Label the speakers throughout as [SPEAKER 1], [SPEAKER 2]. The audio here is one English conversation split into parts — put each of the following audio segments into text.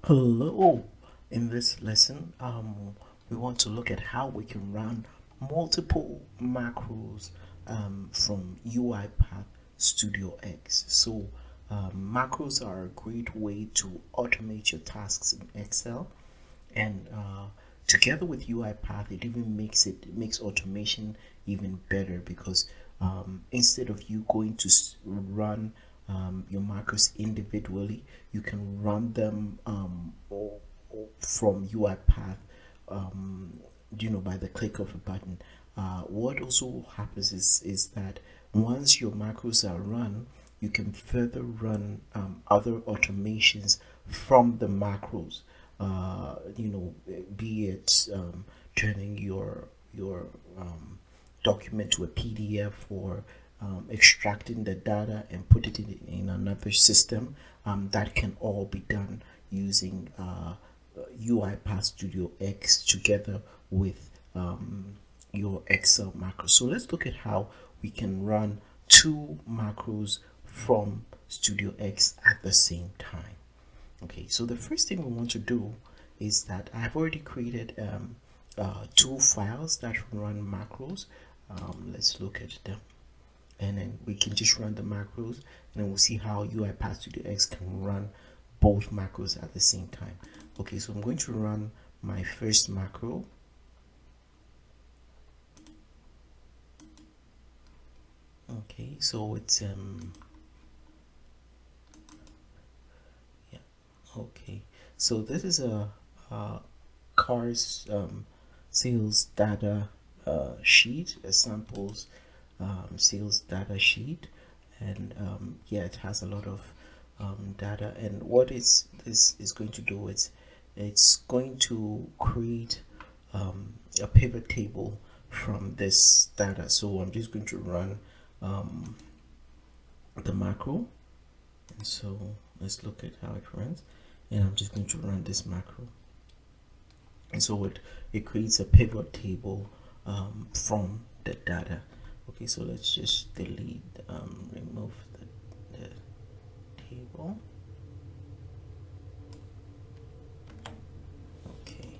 [SPEAKER 1] Hello. In this lesson, we want to look at how we can run multiple macros from Uipath StudioX. So, macros are a great way to automate your tasks in Excel, and together with UiPath, it makes automation even better because instead of you going to run your macros individually, you can run them from UiPath, by the click of a button. What also happens is that once your macros are run, you can further run other automations from the macros. Be it turning your document to a PDF, or extracting the data and put it in another system. That can all be done using UiPath Studio X together with your Excel macros. So let's look at how we can run two macros from Studio X at the same time. Okay, so the first thing we want to do is that I've already created two files that run macros. Let's look at them, and then we can just run the macros, and then we'll see how UiPath Studio X can run both macros at the same time. Okay, so I'm going to run my first macro. Okay, so it's okay, so this is a cars sales data sheet, a samples sales data sheet, and it has a lot of data. And what this is going to do is it's going to create a pivot table from this data. So I'm just going to run the macro, and so let's look at how it runs. And I'm just going to run this macro, and so it creates a pivot table from the data. Okay, so let's just remove the table. Okay,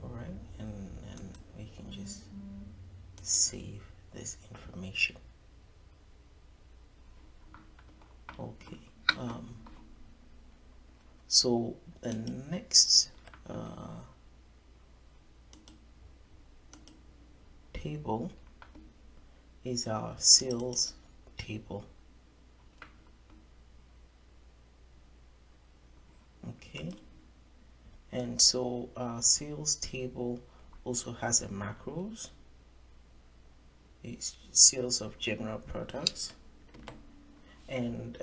[SPEAKER 1] all right, and we can just save this information. Okay, so the next table is our sales table. Okay, and so our sales table also has a macros. It's sales of general products, and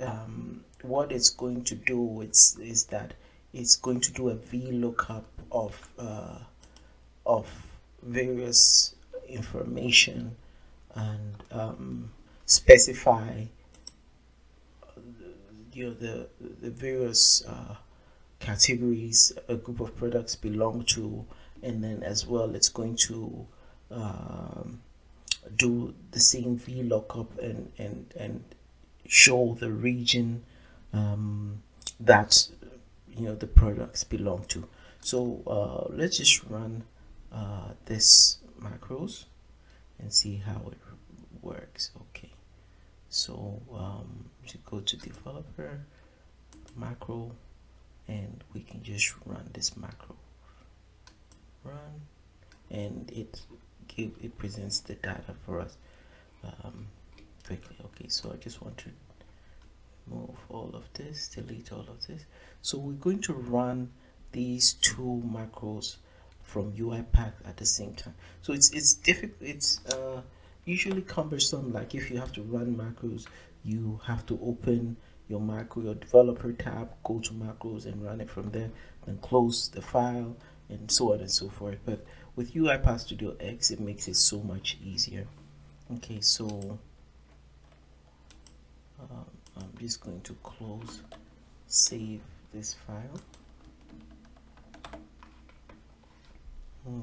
[SPEAKER 1] what it's going to do is that it's going to do a VLOOKUP of various information, and specify the various categories a group of products belong to, and then as well it's going to do the same VLOOKUP and show the region that the products belong to. So let's just run this macros and see how it works. Okay, so to go to developer macro, and we can just run this macro, and it presents the data for us quickly. Okay, so I just want to move all of this, delete all of this. So we're going to run these two macros from UiPath at the same time. So it's difficult. It's usually cumbersome. Like if you have to run macros, you have to open your macro, your developer tab, go to macros and run it from there, then close the file, and so on and so forth. But with UiPath Studio X, it makes it so much easier. Okay, so I'm just going to save this file,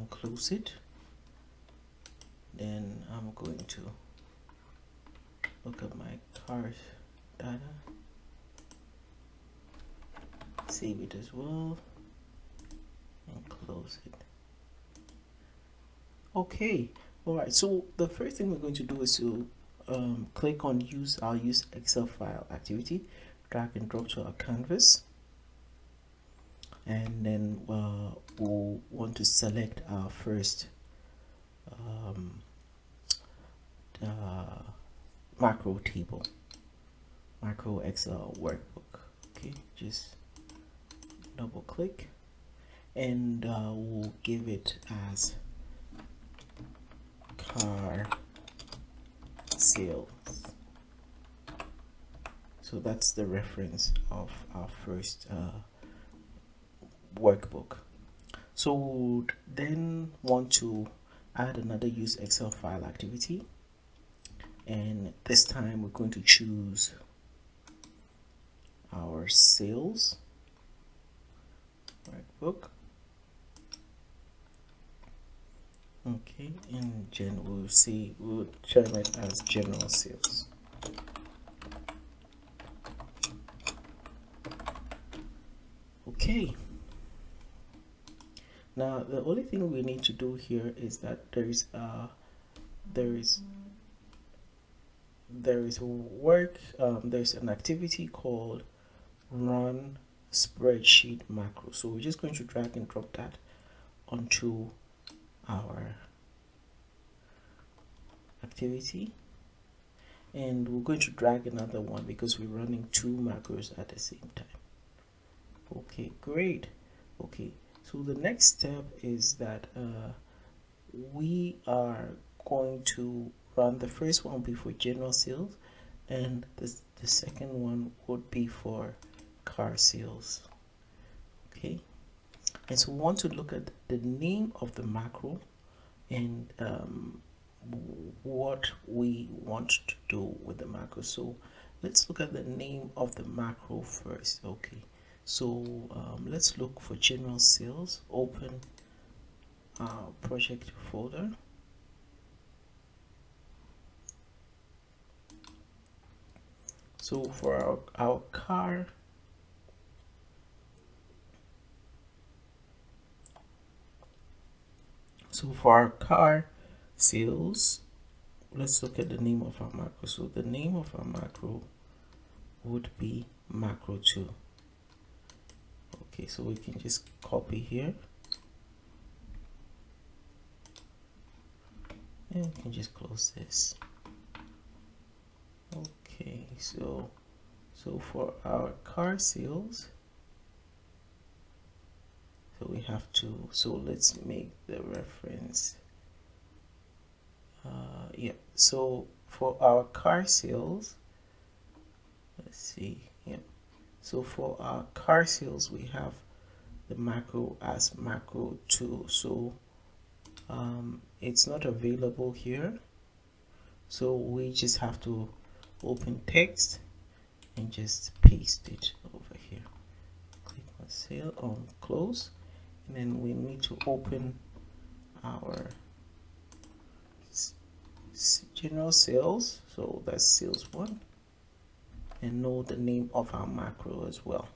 [SPEAKER 1] close it. Then I'm going to look at my cars data. save it as well and close it. Okay, all right, so the first thing we're going to do is to click on use Excel file activity, drag and drop to our canvas, and then we'll want to select our first macro table, macro Excel workbook. Okay, just double click, and we'll give it as car sales. So that's the reference of our first workbook. So we'll then want to add another use Excel file activity, and this time we're going to choose our sales workbook. Okay, and we'll term it as general sales. Okay, now the only thing we need to do here is that there's an activity called run spreadsheet macro. So we're just going to drag and drop that onto our activity, and we're going to drag another one because we're running two macros at the same time. Okay, great. Okay, so the next step is that we are going to run, the first one will be for general sales, and the second one would be for car sales. Okay, and so we want to look at the name of the macro and what we want to do with the macro. So let's look at the name of the macro first. Okay, so let's look for general sales. Open our project folder. So for our car, sales, let's look at the name of our macro. So the name of our macro would be macro 2. Okay, so we can just copy here, and we can just close this. Okay, so for our car sales, so we have to, so let's make the reference. Yeah, so for our car sales, let's see. Yeah, so for our car sales, we have the macro as macro 2. So it's not available here, so we just have to open text and just paste it over here. Click on sale, on close, and then we need to open our general sales, so that's sales 1, and know the name of our macro as well.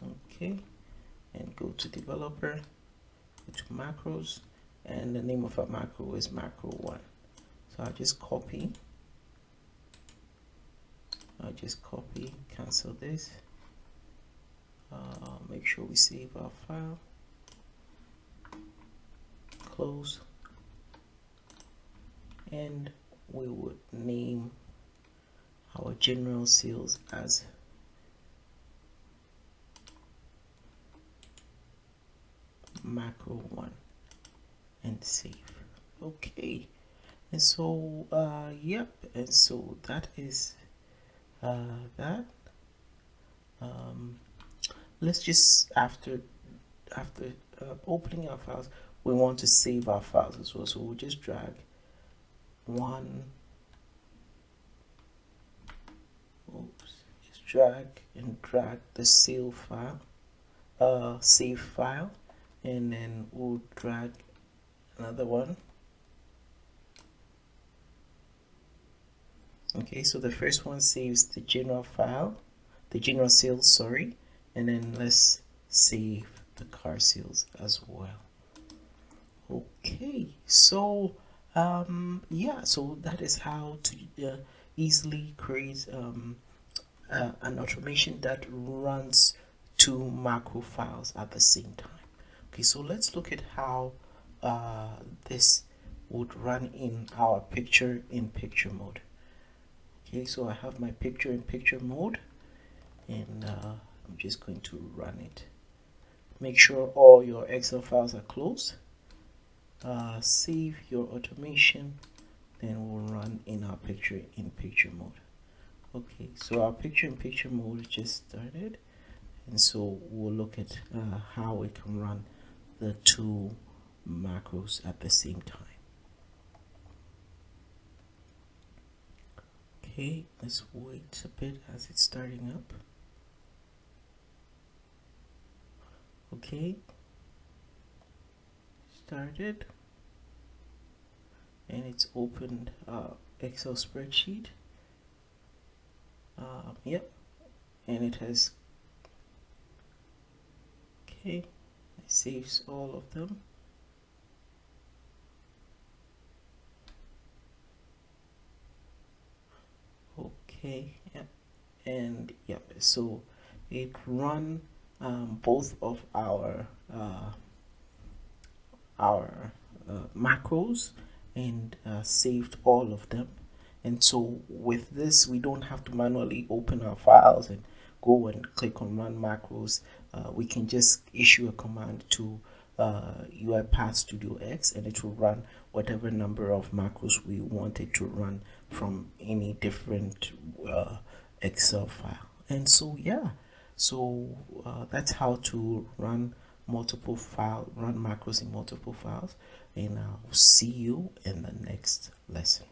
[SPEAKER 1] Okay, and go to developer, go to macros, and the name of our macro is macro 1. So I'll just copy, cancel this, make sure we save our file, close, and we would name our general sales as macro 1 and save. Okay, and so yep, and so that is that. Let's just after opening our files, we want to save our files as well, so we'll just drag drag the save file, and then we'll drag another one. Okay, so the first one saves the general file, the general sales, sorry, and then let's save the car sales as well. Okay, so yeah, so that is how to easily create an automation that runs two macro files at the same time. Okay, so let's look at how this would run in our picture in picture mode. Okay, so I have my picture in picture mode, and I'm just going to run it. Make sure all your Excel files are closed. Save your automation, then we'll run in our picture in picture mode. Okay, so our picture in picture mode just started, and so we'll look at how we can run the two macros at the same time. Okay, let's wait a bit as it's starting up. Okay, started, and it's opened Excel spreadsheet. Yep, and it has, okay, it saves all of them. Okay, yeah, and yeah, so it run both of our macros and saved all of them. And so with this, we don't have to manually open our files and go and click on run macros. We can just issue a command to Uipath StudioX, and it will run whatever number of macros we want it to run from any different Excel file. And so yeah, so that's how to run run macros in multiple files, and I'll see you in the next lesson.